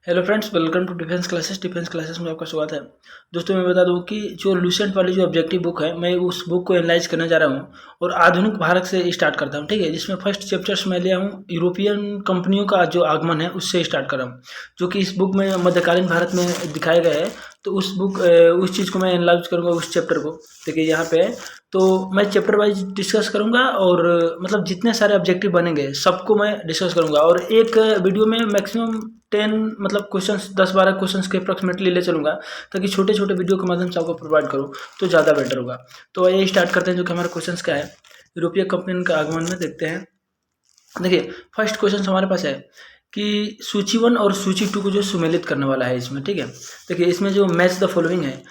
Hello friends, welcome to defence classes में आपका स्वागत है। दोस्तों, मैं बता दूं कि जो लूसेंट वाली जो ऑब्जेक्टिव बुक है, मैं उस बुक को एनालाइज करने जा रहा हूं और आधुनिक भारत से स्टार्ट करता हूं। ठीक है, जिसमें फर्स्ट चैप्टर्स मैं लिया हूं यूरोपियन कंपनियों का जो आगमन है उससे स्टार्ट कर रहा हूं, जो कि इस बुक में मध्यकालीन भारत में दिखाया गया है। तो उस चीज़ को मैं एनालाइज करूँगा, उस चैप्टर को। देखिए यहाँ पे है, तो मैं चैप्टर वाइज डिस्कस करूँगा और मतलब जितने सारे ऑब्जेक्टिव बनेंगे सबको मैं डिस्कस करूँगा और एक वीडियो में मैक्सिमम 10 मतलब क्वेश्चंस 10-12 क्वेश्चंस के अप्रॉक्सीमेटली ले चलूँगा, ताकि छोटे छोटे वीडियो के माध्यम से आपको प्रोवाइड करूँ तो ज़्यादा बेटर होगा। तो आइए स्टार्ट करते हैं, जो कि हमारा क्वेश्चंस क्या है यूरोपीय कंपनी का आगमन में देखते हैं। देखिए, फर्स्ट क्वेश्चन हमारे पास है कि सूची 1 और सूची 2 को जो सुमेलित करने वाला है इसमें। ठीक है, देखिए इसमें जो मैच द फॉलोइंग है,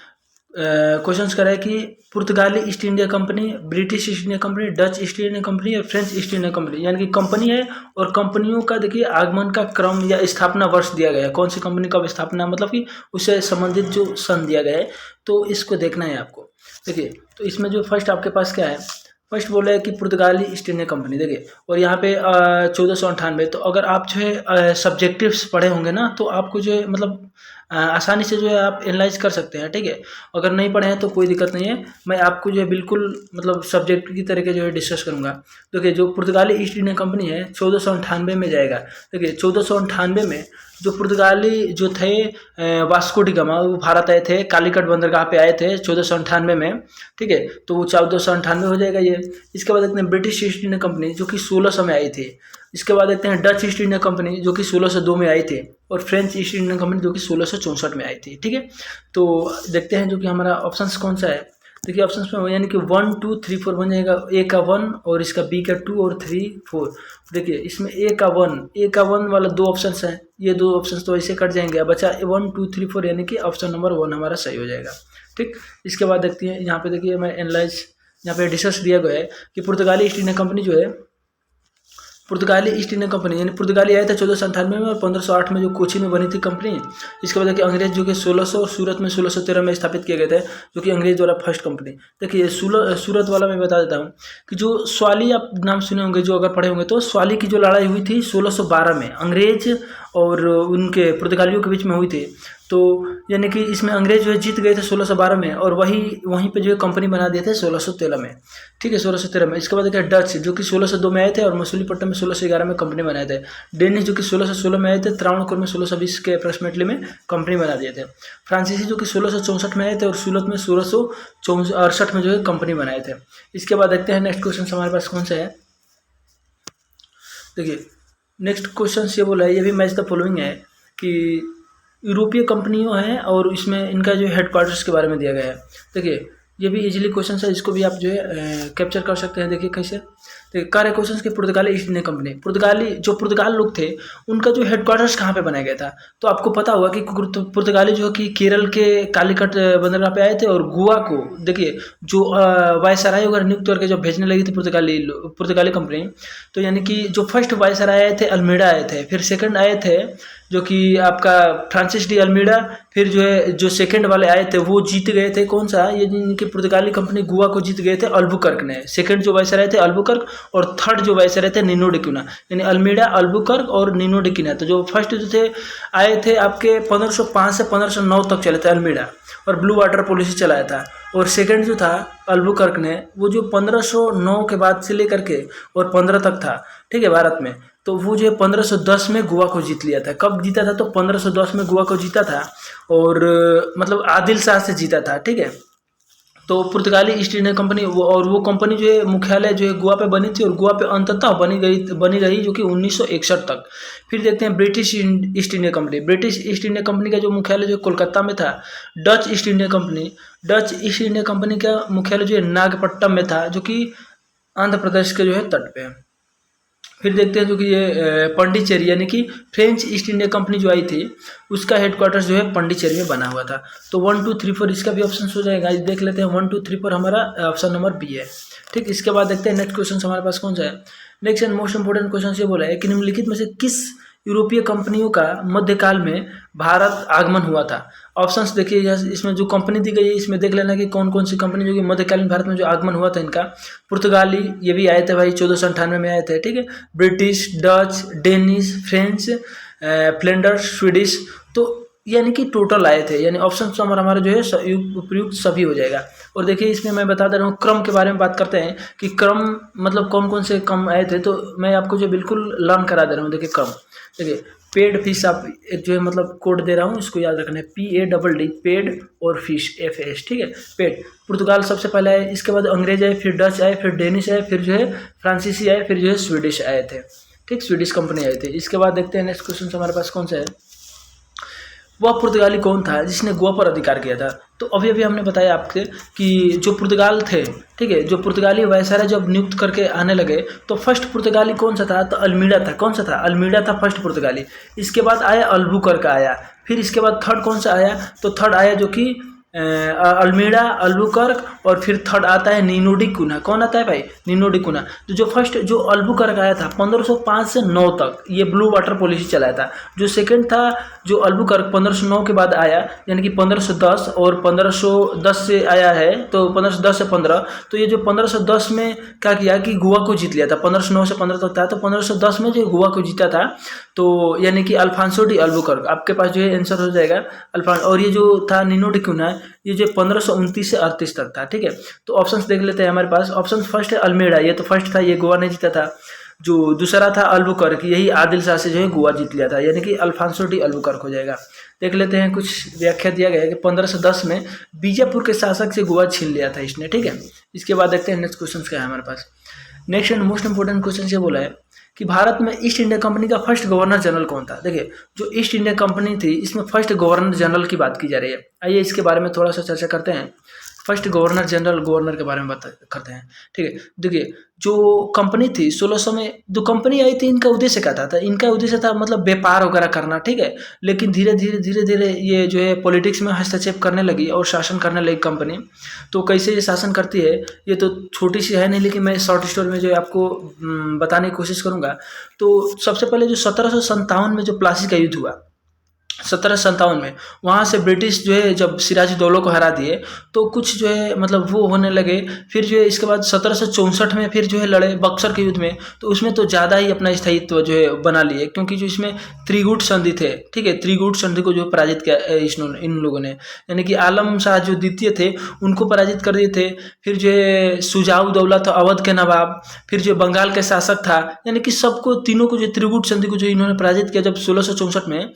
क्वेश्चंस कर रहा है कि पुर्तगाली east India company, British east India company, Dutch east India company और फ्रेंच ईस्ट इंडिया कंपनी, यानी कि कंपनी है और कंपनियों का देखिए आगमन का क्रम या स्थापना वर्ष दिया गया है, कौन सी कंपनी कब स्थापना, मतलब कि उससे संबंधित जो सन दिया गया है, तो इसको देखना है आपको। देखिए, तो इसमें जो फर्स्ट आपके पास क्या है, फर्स्ट बोला है कि पुर्तगाली ईस्ट इंडिया कंपनी। देखिए, और यहाँ पे 1498। तो अगर आप जो है सब्जेक्टिव्स पढ़े होंगे ना, तो आपको जो है मतलब आसानी से जो है आप एनालाइज कर सकते हैं। ठीक है, अगर नहीं पढ़े हैं तो कोई दिक्कत नहीं है, मैं आपको जो है बिल्कुल मतलब सब्जेक्ट की तरह के जो है डिस्कस करूँगा। देखिए, जो पुर्तगाली ईस्ट इंडिया कंपनी है 1498 में जाएगा। देखिए 1498 में जो पुर्तगाली जो थे वास्को डी गामा, वो भारत आए थे, कालीकट बंदरगाह पे आए थे 1498 में। ठीक है, तो वो 1498 हो जाएगा ये। इसके बाद देखते हैं ब्रिटिश ईस्ट इंडिया कंपनी, जो कि 1600 में आई थी। इसके बाद देखते हैं डच ईस्ट इंडिया कंपनी, जो कि 1602 में आई थी, और फ्रेंच ईस्ट इंडिया कंपनी, जो कि 1664 में आई थी। ठीक है, तो देखते हैं जो कि हमारा ऑप्शंस कौन सा है। देखिए ऑप्शंस में यानी कि 1 2 3 4 बन जाएगा। ए का 1 और इसका बी का 2 और 3 4। देखिए इसमें ए का 1 वाला दो ऑप्शंस हैं, ये दो ऑप्शंस तो ऐसे कट जाएंगे, अब बचा 1 2 3 4, यानी कि ऑप्शन नंबर 1 हमारा सही हो जाएगा। ठीक, इसके बाद देखते हैं यहाँ पे, देखिए मैं एनालाइज यहाँ पे डिस्कस दिया गया है कि पुर्तगाली ईस्ट इंडिया कंपनी जो है, पुर्तगाली ईस्ट इंडिया कंपनी यानी पुर्तगाली आया था 1498 में और 1508 में जो कोची में बनी थी कंपनी। इसके बाद देखिए अंग्रेज जो कि 1600 और सूरत में 1613 में स्थापित किए गए थे, जो कि अंग्रेज द्वारा फर्स्ट कंपनी। देखिए सूरत वाला मैं बता देता हूँ कि जो स्वाली, आप नाम सुने होंगे जो अगर पढ़े होंगे, तो स्वाली की जो लड़ाई हुई थी 1612 में अंग्रेज और उनके पुर्तगालियों के बीच में हुई थी। तो यानी कि इसमें अंग्रेज जो है जीत गए थे 1612 में, और वहीं पे जो है कंपनी बना दिए थे 1613 में। ठीक है, 1613 में। इसके बाद देखिए डच जो कि 1602 में आए थे और मसूलीपट्टनम में 1611 में कंपनी बनाए थे। डेनिश जो कि 1616 में आए थे, त्रावणकोर में 1620 के अप्रोक्सीमेटली में कंपनी बना दिए थे। फ्रांसीसी जो कि 1664 में आए थे और सूरत में 1668 में जो है कंपनी बनाए थे। इसके बाद देखते हैं नेक्स्ट क्वेश्चन हमारे पास कौन सा है। देखिए नेक्स्ट क्वेश्चन ये बोला है, ये भी मैच द फॉलोइंग है कि यूरोपीय कंपनियों हैं और इसमें इनका जो हेडक्वार्टर्स के बारे में दिया गया है। देखिए ये भी इजीली क्वेश्चन है, इसको भी आप जो है कैप्चर कर सकते हैं। देखिए कैसे, देखिए कार्य क्वेश्चन के पुर्तगाली ईस्ट इंडिया कंपनी, पुर्तगाल लोग थे, उनका जो हेडक्वार्टर्स कहाँ पे बनाया गया था। तो आपको पता होगा कि पुर्तगाली जो कि केरल के कालीकट बंदरगाह पे आए थे, और गोवा को देखिए जो वायसराय वगैरह नियुक्त करके जो भेजने लगी थी पुर्तगाली कंपनी। तो यानी कि जो फर्स्ट वायसराय आए थे अल्मीडा आए थे, फिर सेकंड आए थे जो कि आपका फ्रांसिस डी अल्मीडा, फिर जो है जो सेकंड वाले आए थे वो जीत गए थे, कौन सा, ये जिनकी पुर्तगाली कंपनी गोवा को जीत गए थे अल्बुकर्क ने। सेकंड जो वायसराय थे अल्बुकर्क, और थर्ड जो वायसराय थे निनो डे क्यूना, यानी अल्मीडा, अल्बुकर्क और निनो डे क्यूना। तो जो फर्स्ट जो थे आए थे आपके 1505 से 1509 तक चले थे अल्मीडा, और ब्लू वाटर पॉलिसी चलाया था। और सेकंड जो था अल्बुकर्क ने, वो जो 1509 के बाद से लेकर के और 15 तक था, ठीक है, भारत में। तो वो जो 1510 में गोवा को जीत लिया था। कब जीता था, तो 1510 में गोवा को जीता था, और मतलब आदिल शाह से जीता था। ठीक है, तो पुर्तगाली ईस्ट इंडिया कंपनी वो कंपनी जो है मुख्यालय जो है गोवा पे बनी थी, और गोवा पे अंततः बनी रही जो कि 1961 तक। फिर देखते हैं British east India company. British east India Company का जो मुख्यालय जो कोलकाता में था। डच ईस्ट इंडिया कंपनी का मुख्यालय जो है नागपट्टनम में था, जो कि आंध्र प्रदेश के जो है तट पे है। फिर देखते हैं जो कि ये पांडिचेरी, यानी कि फ्रेंच ईस्ट इंडिया कंपनी जो आई थी, उसका हेडक्वार्टर्स जो है पांडिचेरी में बना हुआ था। तो 1 2 3 4 इसका भी ऑप्शन हो जाएगा। देख लेते हैं 1 2 3 4 हमारा ऑप्शन नंबर बी है। ठीक, इसके बाद देखते हैं नेक्स्ट क्वेश्चन हमारे पास कौन सा है। Next and most important question ये बोला है कि निम्नलिखित में से किस यूरोपीय कंपनियों का मध्यकाल में भारत आगमन हुआ था। ऑप्शंस देखिए, इसमें जो कंपनी दी गई है इसमें देख लेना कि कौन कौन सी कंपनी जो कि मध्यकालीन भारत में जो आगमन हुआ था इनका। पुर्तगाली ये भी आए थे भाई, 1498 में आए थे। ठीक है, British, Dutch, Danish, French, Flanders, Swedish. तो यानी कि टोटल आए थे, यानी ऑप्शन हमारा जो है उपयुक्त सभी हो जाएगा। और देखिए इसमें मैं बता दे रहा हूँ, क्रम के बारे में बात करते हैं कि क्रम मतलब कौन कौन से क्रम आए थे, तो मैं आपको जो बिल्कुल लर्न करा दे रहा हूँ। देखिए क्रम, देखिए पेड फिश, आप एक जो है मतलब कोड दे रहा हूँ, इसको याद रखना है, PADD, पेड और फिश, FAS, ठीक है। पेड पुर्तगाल सबसे पहले आए, इसके बाद अंग्रेज आए, फिर डच आए, फिर डेनिश आए, फिर जो है फ्रांसीसी आए, फिर जो है स्वीडिश आए थे, ठीक, स्वीडिश कंपनी आए थे। इसके बाद देखते हैं नेक्स्ट क्वेश्चन हमारे पास कौन सा है, वह पुर्तगाली कौन था जिसने गोवा पर अधिकार किया था। तो अभी अभी हमने बताया आपके कि जो पुर्तगाल थे, ठीक है, जो पुर्तगाली वायसराय जब नियुक्त करके आने लगे तो फर्स्ट पुर्तगाली कौन सा था, तो अल्मीडा था। कौन सा था, अल्मीडा था फर्स्ट पुर्तगाली। इसके बाद आया अल्बुकर्क आया, फिर इसके बाद थर्ड कौन सा आया, तो थर्ड आया जो कि अल्मीडा, अल्बुकर्क, और फिर थर्ड आता है नीनो डी कुना। कौन आता है भाई, नीनो डी कुना। तो जो फर्स्ट जो अल्बुकर्क आया था 1505 से 9 तक ये ब्लू वाटर पॉलिसी चलाया था। जो सेकंड था जो अल्बुकर्क 1509 के बाद आया, यानी कि 1510, और 1510 से आया है, तो 1510 से 15। तो ये जो 1510 में क्या किया कि गोवा को जीत लिया था, 1509 से 15 तक था, तो 1510 में जो गोवा को जीता था, तो यानी कि अल्फांसो डी अल्बुकर्क। आपके पास जो है आंसर हो जाएगा अल्फान। और ये जो था नीनो डी कुना, ये जो 1529 से 38 तक था, ठीक है। तो ऑप्शंस देख लेते हैं हमारे पास। ऑप्शन फर्स्ट है अल्मेडा, ये तो फर्स्ट था, ये गोवा ने जीता था। जो दूसरा था अल्बुकर्क, यही आदिल शाह से जो है गोवा जीत लिया था, यानी कि अल्फांसो डी अल्बुकर्क हो जाएगा। देख लेते हैं, कुछ व्याख्या दिया गया है कि 1510 में बीजापुर के शासक से गोवा छीन लिया था इसने, ठीक है। इसके बाद देखते हैं नेक्स्ट क्वेश्चन क्या है हमारे पास। Next and most important question ये बोला है कि भारत में ईस्ट इंडिया कंपनी का फर्स्ट गवर्नर जनरल कौन था। देखिए जो ईस्ट इंडिया कंपनी थी इसमें फर्स्ट गवर्नर जनरल की बात की जा रही है। आइए इसके बारे में थोड़ा सा चर्चा करते हैं। फर्स्ट गवर्नर जनरल, गवर्नर के बारे में बात करते हैं, ठीक है। देखिए जो कंपनी थी 1600 में जो कंपनी आई थी, इनका उद्देश्य क्या था, इनका उद्देश्य था मतलब व्यापार वगैरह करना, ठीक है। लेकिन धीरे धीरे ये जो है पॉलिटिक्स में हस्तक्षेप करने लगी और शासन करने लगी कंपनी। तो कैसे ये शासन करती है, ये तो छोटी सी है नहीं, लेकिन मैं शॉर्ट स्टोरी में जो है आपको बताने की कोशिश करूँगा। तो सबसे पहले जो 1757 में जो प्लासी का युद्ध हुआ, 1757 में, वहाँ से ब्रिटिश जो है जब सिराजुद्दौला को हरा दिए, तो कुछ जो है मतलब वो होने लगे। फिर जो है इसके बाद 1764 में फिर जो है लड़े बक्सर के युद्ध में, तो उसमें तो ज़्यादा ही अपना स्थायित्व जो है बना लिए, क्योंकि जो इसमें त्रिगुट संधि थे, ठीक है, त्रिगुट संधि को जो पराजित किया इन लोगों ने, यानी कि आलम शाह जो द्वितीय थे उनको पराजित कर दिए थे। फिर जो है शुजाउद्दौला था अवध के नवाब, फिर जो बंगाल के शासक था, यानी कि सबको तीनों को जो त्रिगुट संधि को जो इन्होंने पराजित किया जब 1664 में।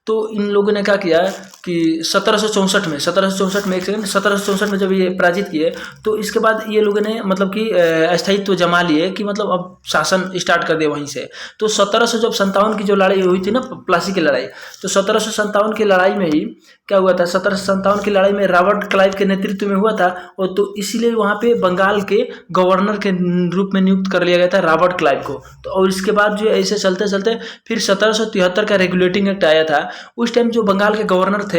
तो इन लोगों ने क्या किया कि 1764 में 1764 में जब ये पराजित किए, तो इसके बाद ये लोगों ने मतलब कि स्थायित्व जमा लिए कि मतलब अब शासन स्टार्ट कर दिया वहीं से। तो 1757 की जो लड़ाई हुई थी ना, प्लासी की लड़ाई, तो 1757 की लड़ाई में ही क्या हुआ था, 1757 की लड़ाई में रॉबर्ट क्लाइव के नेतृत्व में हुआ था। और तो इसीलिए वहाँ पे बंगाल के गवर्नर के रूप में नियुक्त कर लिया गया था रॉबर्ट क्लाइव को। तो और इसके बाद जो ऐसे चलते चलते फिर 1773 का रेगुलेटिंग एक्ट आया था। उस टाइम जो बंगाल के गवर्नर थे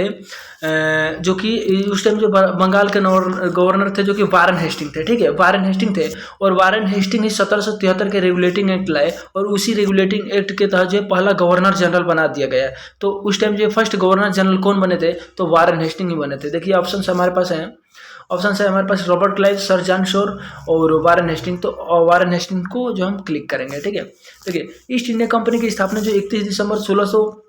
जो कि उस टाइम जो बंगाल के गवर्नर थे जो कि वारेन हेस्टिंग थे, ठीक है, वारेन हेस्टिंग थे। और वारेन हेस्टिंग ही 1773 के रेगुलेटिंग एक्ट लाए, और उसी रेगुलेटिंग एक्ट के तहत जो पहला गवर्नर जनरल बना दिया गया। तो उस टाइम जो फर्स्ट गवर्नर जनरल कौन बने थे, तो वारेन हेस्टिंग ही बने थे। देखिए ऑप्शन हमारे पास हैं, ऑप्शन है हमारे पास Robert Clive, sir John Shore और वारेन हेस्टिंग। तो वारेन हेस्टिंग को जो हम क्लिक करेंगे, ठीक है। देखिए ईस्ट इंडिया कंपनी की स्थापना जो 31 दिसंबर 1600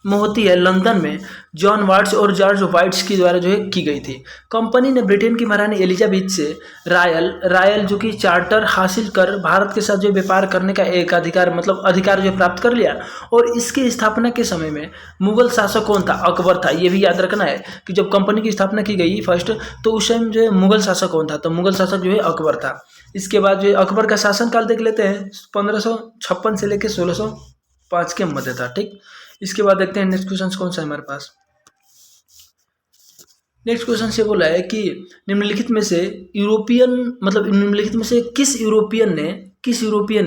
में होती है लंदन में जॉन वाट्स और जॉर्ज वाइट्स के द्वारा जो है की गई थी। कंपनी ने ब्रिटेन की महारानी एलिजाबेथ से रायल जो कि चार्टर हासिल कर भारत के साथ जो व्यापार करने का एक अधिकार जो प्राप्त कर लिया। और इसकी स्थापना के समय में मुगल शासक कौन था, अकबर था। ये भी याद रखना है कि जब कंपनी की स्थापना की गई फर्स्ट, तो उस टाइम जो है मुगल शासक कौन था, तो मुगल शासक जो है अकबर था। इसके बाद जो है अकबर का शासनकाल देख लेते हैं, 1556 से लेकर 1605 के मध्य था, ठीक। इसके बाद देखते हैं नेक्स्ट क्वेश्चन कौन सा है हमारे पास। नेक्स्ट क्वेश्चन से बोला है कि निम्नलिखित में से किस यूरोपियन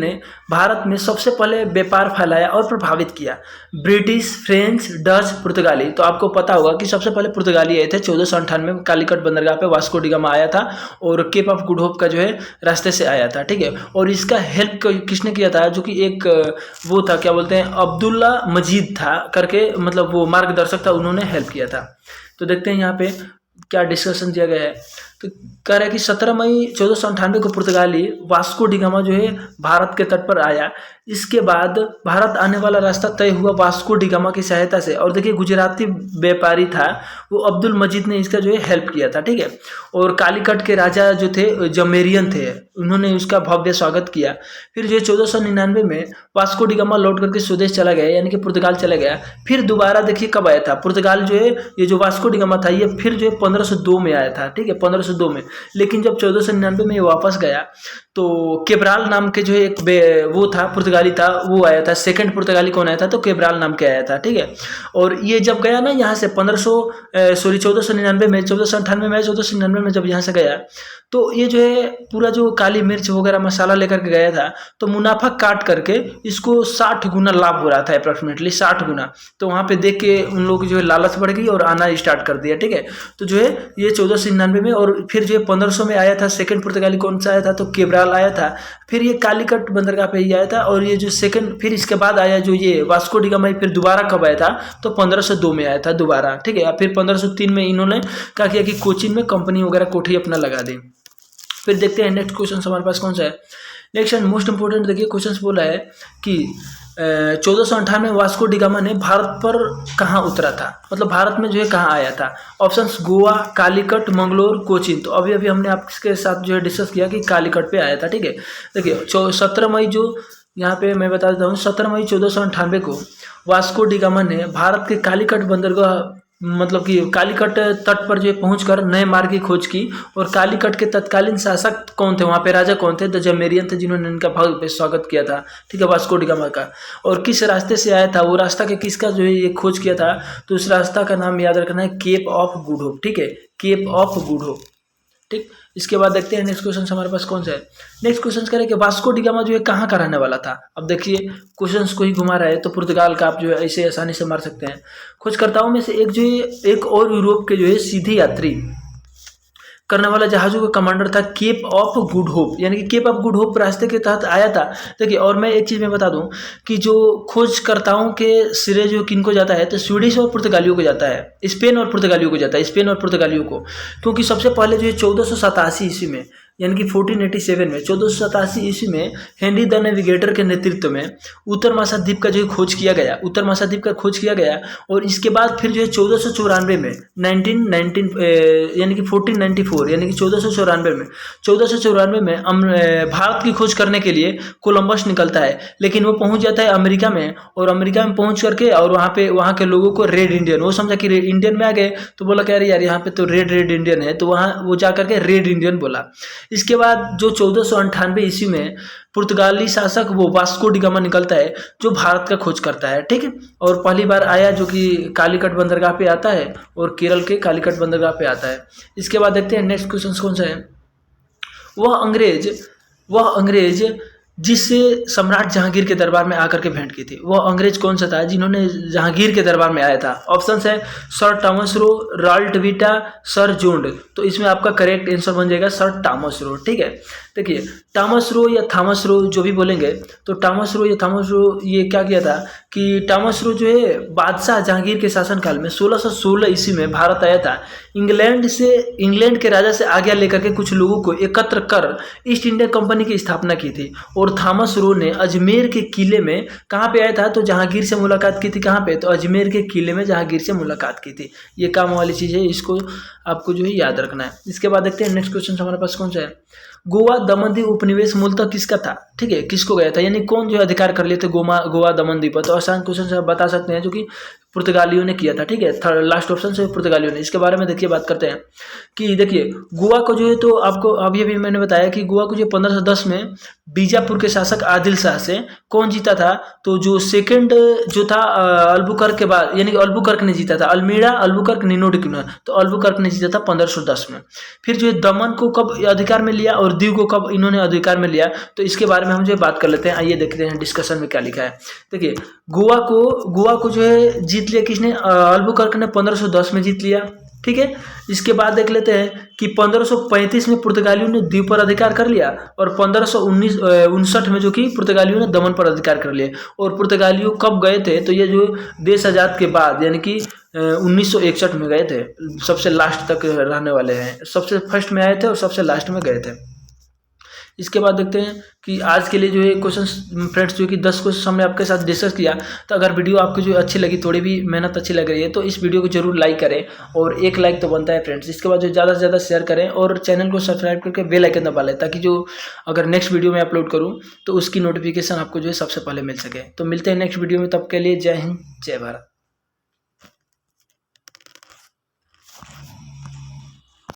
ने भारत में सबसे पहले व्यापार फैलाया और प्रभावित किया। ब्रिटिश, फ्रेंच, डच, पुर्तगाली। तो आपको पता होगा कि सबसे पहले पुर्तगाली आए थे 1498 में कालीकट बंदरगाह पे वास्को डी गामा आया था और केप ऑफ गुड होप का जो है रास्ते से आया था, ठीक है। और इसका हेल्प किसने किया था, जो कि एक वो था, क्या बोलते हैं, अब्दुल्ला मजीद था करके, मतलब वो मार्गदर्शक था, उन्होंने हेल्प किया था। तो देखते हैं यहाँ पे क्या डिस्कशन दिया गया है। तो कह रहा है कि 17 मई 1498 को पुर्तगाली वास्को डी गामा जो है भारत के तट पर आया। इसके बाद भारत आने वाला रास्ता तय हुआ वास्को डी गामा की सहायता से। और देखिए गुजराती व्यापारी था वो अब्दुल मजीद ने इसका जो है हेल्प किया था, ठीक है। और कालीकट के राजा जो थे जमेरियन थे, उन्होंने उसका भव्य स्वागत किया। फिर जो 1499 में वास्को डी गामा लौट करके स्वदेश चला गया, यानी कि पुर्तगाल चला गया। फिर दोबारा देखिए कब आया था पुर्तगाल जो है, ये जो वास्को डी गामा था ये फिर जो है 1502 में आया था, ठीक है, 1502 में। लेकिन जब 1499 में ये वापस गया तो केब्राल नाम के जो है एक वो था पुर्तगाली था, वो आया था। सेकंड पुर्तगाली कौन आया था तो केब्राल नाम के आया था, ठीक है। और ये जब गया ना यहाँ से 1499 में, 1498 में, 1499 में जब यहाँ से गया तो ये जो है पूरा जो काली मिर्च वगैरह मसाला लेकर के गया था, तो मुनाफा काट करके इसको 60 गुना लाभ हो रहा था, अप्रॉक्सीमेटली 60 गुना। तो वहाँ पे देख के उन लोग जो है लालच बढ़ गई और आना स्टार्ट कर दिया, ठीक है। तो जो है ये 1499 में, और फिर जो है 1500 में आया था सेकंड पुर्तगाली कौन सा आया था तो केब्राल आया था। फिर ये कालीकट बंदरगाह पे ही आया था। और ये जो सेकंड फिर इसके बाद आया जो ये वास्को डी गामा, फिर दोबारा कब आया था तो 1502 में आया था दोबारा, ठीक है। फिर 1503 में इन्होंने क्या किया कि कोचीन में कंपनी वगैरह कोठी अपना लगा दी। फिर देखते हैं नेक्स्ट क्वेश्चन हमारे पास कौन सा है। नेक्स्ट एंड मोस्ट इंपोर्टेंट देखिए क्वेश्चन बोला है कि 1498 में वास्को डी गामा ने भारत पर कहाँ उतरा था, मतलब भारत में जो है कहाँ आया था। ऑप्शंस गोवा, कालीकट, मंगलोर, कोचीन। तो अभी हमने आपके साथ जो है डिस्कस किया कि कालीकट पे आया था, ठीक है। देखिए 17 मई जो यहाँ पे मैं बता देता हूँ, 17 मई 1498 को वास्को डी गामा ने भारत के कालीकट बंदरगाह, मतलब कि कालीकट तट पर जो पहुंचकर नए मार्ग की खोज की। और कालीकट के तत्कालीन शासक कौन थे, वहाँ पे राजा कौन थे, द जमेरियन थे, जिन्होंने इनका भव्य स्वागत किया था, ठीक है, वास्को डी गामा का। और किस रास्ते से आया था, वो रास्ता के किसका जो है ये खोज किया था, तो उस रास्ता का नाम याद रखना है केप ऑफ गुड होप, ठीक है, केप ऑफ गुड होप, ठीक। इसके बाद देखते हैं नेक्स्ट क्वेश्चन हमारे पास कौन सा है। नेक्स्ट क्वेश्चन करें कि वास्को डी गामा जो है कहाँ का रहने वाला था। अब देखिए क्वेश्चंस को ही घुमा रहा है तो पुर्तगाल का आप जो है ऐसे आसानी से मार सकते हैं। खोजकर्ताओं में से एक जो है एक और यूरोप के जो है सीधी यात्री करने वाला जहाज़ों का कमांडर था केप ऑफ गुड होप, यानी कि केप ऑफ गुड होप रास्ते के तहत आया था। देखिए और मैं एक चीज़ मैं बता दूं कि जो खोजकर्ताओं के सिरे जो किनको जाता है तो स्वीडिश और पुर्तगालियों को जाता है, स्पेन और पुर्तगालियों को जाता है, स्पेन और पुर्तगालियों को। क्योंकि सबसे पहले जो है 1487 ईस्वी में, यानी कि 1487 में, 1487 ईस्वी में हेनरी द नेविगेटर के नेतृत्व में उत्तर महाद्वीप का जो है खोज किया गया, उत्तर महाद्वीप का खोज किया गया। और इसके बाद फिर जो है 1494 में 1919 यानी कि 1494 यानी कि 1494 में भारत की खोज करने के लिए कोलंबस निकलता है। लेकिन वो पहुंच जाता है अमेरिका में, और अमेरिका में पहुंच करके और वहाँ के लोगों को रेड इंडियन, वो समझा कि इंडियन में आ गए, तो बोला कि यार यहाँ पे तो रेड इंडियन है, तो वहाँ वो जा करके रेड इंडियन बोला। इसके बाद जो 1498 ईस्वी में पुर्तगाली शासक वो वास्को डी गामा निकलता है जो भारत का खोज करता है, ठीक है। और पहली बार आया जो कि कालीकट बंदरगाह पे आता है और केरल के कालीकट बंदरगाह पे आता है। इसके बाद देखते हैं नेक्स्ट क्वेश्चन कौन सा है। वह अंग्रेज जिससे सम्राट जहांगीर के दरबार में आकर के भेंट की थी, वह अंग्रेज कौन सा था जिन्होंने जहांगीर के दरबार में आया था। ऑप्शंस है sir Thomas Roe, Raoult Vita, sir zoned. तो इसमें आपका करेक्ट आंसर बन जाएगा सर टॉमस रो, ठीक है। देखिए टॉमस रो या थॉमस रो जो भी बोलेंगे, तो टॉमस रो या थॉमस रो ये क्या किया था कि टॉमस रो जो है बादशाह जहांगीर के शासनकाल में 1616 ईस्वी में भारत आया था। इंग्लैंड के राजा से आज्ञा लेकर के कुछ लोगों को एकत्र कर ईस्ट इंडिया कंपनी की स्थापना की थी। और थॉमस रो ने अजमेर के किले में कहाँ पे आया था तो जहांगीर से मुलाकात की थी। कहाँ पे तो अजमेर के किले में जहांगीर से मुलाकात की थी। ये काम वाली चीज़ है, इसको आपको जो है याद रखना है। इसके बाद देखते हैं नेक्स्ट क्वेश्चन हमारे पास कौन सा है। गोवा दमन द्वीप उपनिवेश मूलतः किसका था, ठीक है, किसको गया था, यानी कौन जो है अधिकार कर लिए थे गोवा दमन द्वीप पर। तो आसान क्वेश्चन से आप बता सकते हैं जो कि पुर्तगालियों ने किया था, ठीक है। थर्ड लास्ट ऑप्शन से पुर्तगालियों ने। इसके बारे में देखिए बात करते हैं कि देखिए गोवा को जो है तो आपको अभी मैंने बताया कि गोवा को जो 1510 में बीजापुर के शासक आदिल शाह से कौन जीता था, तो जो सेकंड जो था अल्बुकर्क के बाद, यानी कि अल्बुकर्क ने जीता था। अल्मीड़ा, अल्बुकर्क, निनोडिकुना, तो अल्बुकर्क ने जीता था 1510 में। फिर जो है दमन को कब अधिकार में लिया और दीव को कब इन्होंने अधिकार में लिया, तो इसके बारे में हम जो बात कर लेते हैं। आइए देखते हैं डिस्कशन में क्या लिखा है। देखिए गोवा को जो है जीत लिया किसने, अल्बुकर्क ने 1510 में जीत लिया, ठीक है। इसके बाद देख लेते हैं कि 1535 में पुर्तगालियों ने द्वीप पर अधिकार कर लिया और 1559 में जो कि पुर्तगालियों ने दमन पर अधिकार कर लिया। और पुर्तगालियों कब गए थे, तो ये जो देश आज़ाद के बाद यानी कि 1961 में गए थे। सबसे लास्ट तक रहने वाले हैं, सबसे फर्स्ट में आए थे और सबसे लास्ट में गए थे। इसके बाद देखते हैं कि आज के लिए जो है क्वेश्चन फ्रेंड्स जो कि 10 क्वेश्चन हमने आपके साथ डिस्कस किया। तो अगर वीडियो आपको जो अच्छी लगी, थोड़ी भी मेहनत अच्छी लग रही है, तो इस वीडियो को जरूर लाइक करें, और एक लाइक तो बनता है फ्रेंड्स। इसके बाद जो ज़्यादा से ज़्यादा शेयर करें और चैनल को सब्सक्राइब करके बेल आइकन दबा लें, ताकि जो अगर नेक्स्ट वीडियो में अपलोड करूँ तो उसकी नोटिफिकेशन आपको जो है सबसे पहले मिल सके। तो मिलते हैं नेक्स्ट वीडियो में, तब के लिए जय हिंद जय भारत।